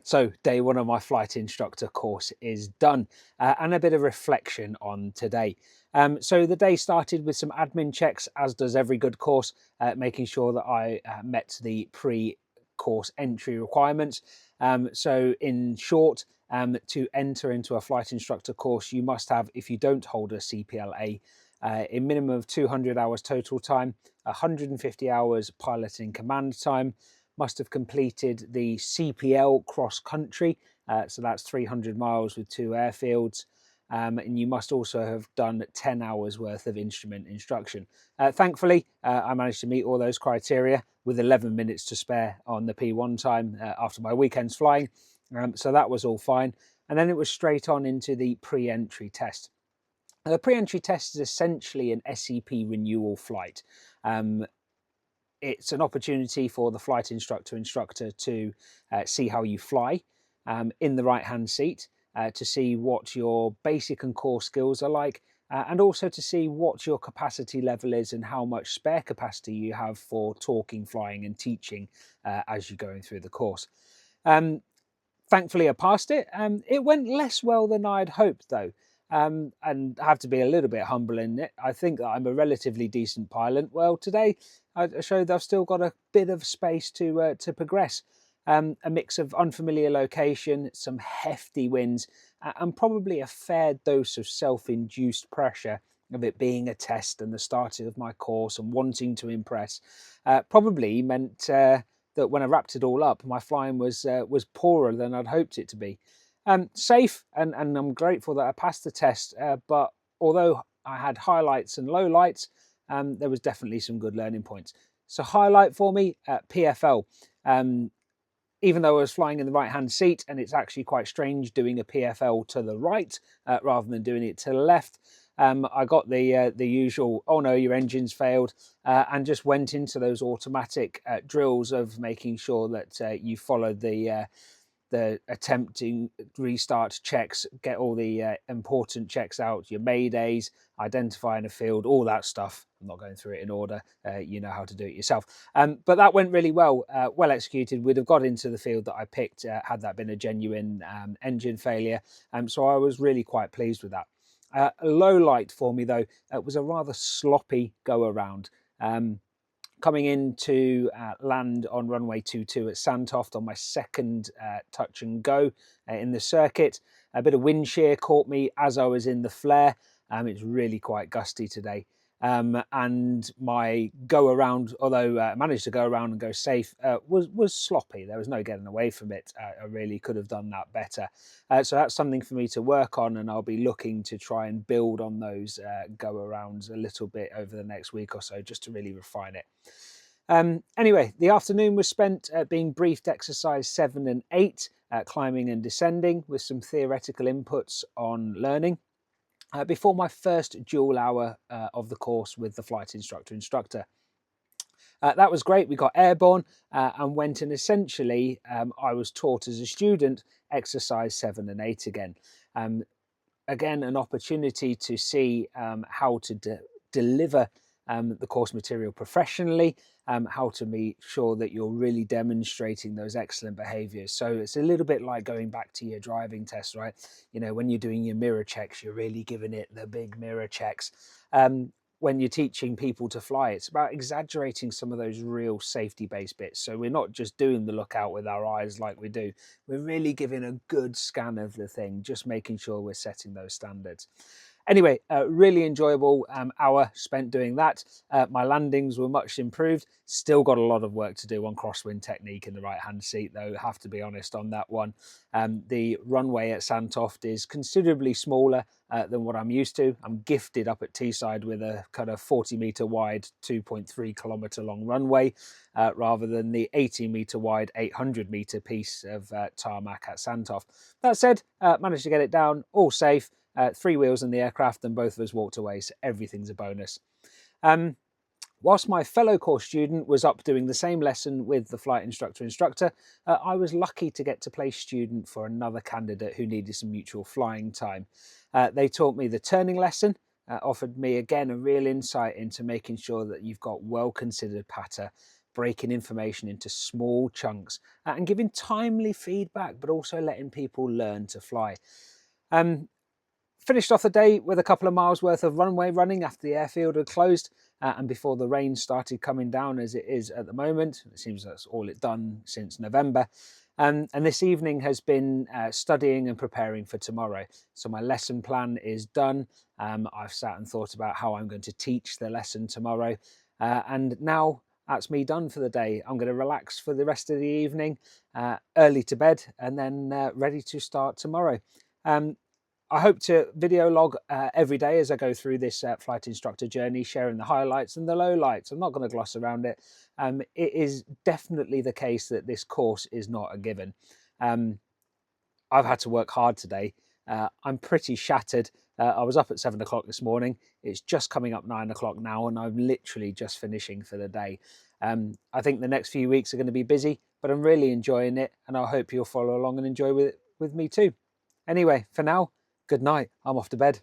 So day one of my flight instructor course is done, and a bit of reflection on today. So the day started with some admin checks, as does every good course, making sure that I met the pre-course entry requirements. So in short, to enter into a flight instructor course, you must have, if you don't hold a CPLA, a minimum of 200 hours total time, 150 hours piloting command time, must have completed the CPL cross country, so that's 300 miles with 2 airfields, and you must also have done 10 hours worth of instrument instruction. Thankfully, I managed to meet all those criteria with 11 minutes to spare on the P1 time after my weekend's flying, so that was all fine. And then it was straight on into the pre-entry test. The pre-entry test is essentially an SEP renewal flight. It's an opportunity for the flight instructor to see how you fly in the right-hand seat, to see what your basic and core skills are like, and also to see what your capacity level is and how much spare capacity you have for talking, flying and teaching as you're going through the course. Thankfully, I passed it. It went less well than I'd hoped, though. And I have to be a little bit humble in it. I think that I'm a relatively decent pilot. Well, today I showed that I've still got a bit of space to progress. A mix of unfamiliar location, some hefty winds, and probably a fair dose of self-induced pressure of it being a test and the start of my course and wanting to impress, probably meant that when I wrapped it all up, my flying was poorer than I'd hoped it to be. Safe, and I'm grateful that I passed the test, but although I had highlights and lowlights, there was definitely some good learning points. So highlight for me, PFL. Even though I was flying in the right-hand seat, and it's actually quite strange doing a PFL to the right rather than doing it to the left, I got the usual, oh no, your engine's failed, and just went into those automatic drills of making sure that you followed the attempting restart checks, get all the important checks out, your maydays, identifying a field, all that stuff. I'm not going through it in order. You know how to do it yourself. But that went really well, well executed. We'd have got into the field that I picked had that been a genuine engine failure. So I was really quite pleased with that. A low light for me, though, was a rather sloppy go around. Coming into land on runway 22 at Sandtoft on my second touch and go in the circuit. A bit of wind shear caught me as I was in the flare. It's really quite gusty today. And my go around, although I managed to go around and go safe, was sloppy. There was no getting away from it. I really could have done that better. So that's something for me to work on, and I'll be looking to try and build on those go arounds a little bit over the next week or so, just to really refine it. Anyway, the afternoon was spent being briefed exercise 7 and 8, climbing and descending, with some theoretical inputs on learning. Before my first dual hour of the course with the flight instructor. That was great. We got airborne and went, and essentially I was taught as a student exercise 7 and 8 again. Again, an opportunity to see how to deliver the course material professionally, how to make sure that you're really demonstrating those excellent behaviors. So it's a little bit like going back to your driving test, right? You know, when you're doing your mirror checks, you're really giving it the big mirror checks. When you're teaching people to fly, it's about exaggerating some of those real safety-based bits. So we're not just doing the lookout with our eyes like we do. We're really giving a good scan of the thing, just making sure we're setting those standards. Anyway, really enjoyable hour spent doing that. My landings were much improved. Still got a lot of work to do on crosswind technique in the right-hand seat, though, have to be honest on that one. The runway at Sandtoft is considerably smaller than what I'm used to. I'm gifted up at Teesside with a kind of 40-metre wide, 2.3-kilometre long runway, rather than the 80-metre wide, 800-metre piece of tarmac at Sandtoft. That said, managed to get it down, all safe. 3 wheels in the aircraft, and both of us walked away, so everything's a bonus. Whilst my fellow course student was up doing the same lesson with the flight instructor, I was lucky to get to play student for another candidate who needed some mutual flying time. They taught me the turning lesson, offered me again a real insight into making sure that you've got well-considered patter, breaking information into small chunks and giving timely feedback, but also letting people learn to fly. Finished off the day with a couple of miles worth of runway running after the airfield had closed and before the rain started coming down as it is at the moment. It seems that's all it's done since November. And this evening has been studying and preparing for tomorrow. So my lesson plan is done. I've sat and thought about how I'm going to teach the lesson tomorrow. And now that's me done for the day. I'm going to relax for the rest of the evening, early to bed, and then ready to start tomorrow. I hope to video log every day as I go through this flight instructor journey, sharing the highlights and the lowlights. I'm not going to gloss around it. It is definitely the case that this course is not a given. I've had to work hard today. I'm pretty shattered. I was up at 7 o'clock this morning. It's just coming up 9 o'clock now, and I'm literally just finishing for the day. I think the next few weeks are going to be busy, but I'm really enjoying it, and I hope you'll follow along and enjoy with me too. Anyway, for now, good night. I'm off to bed.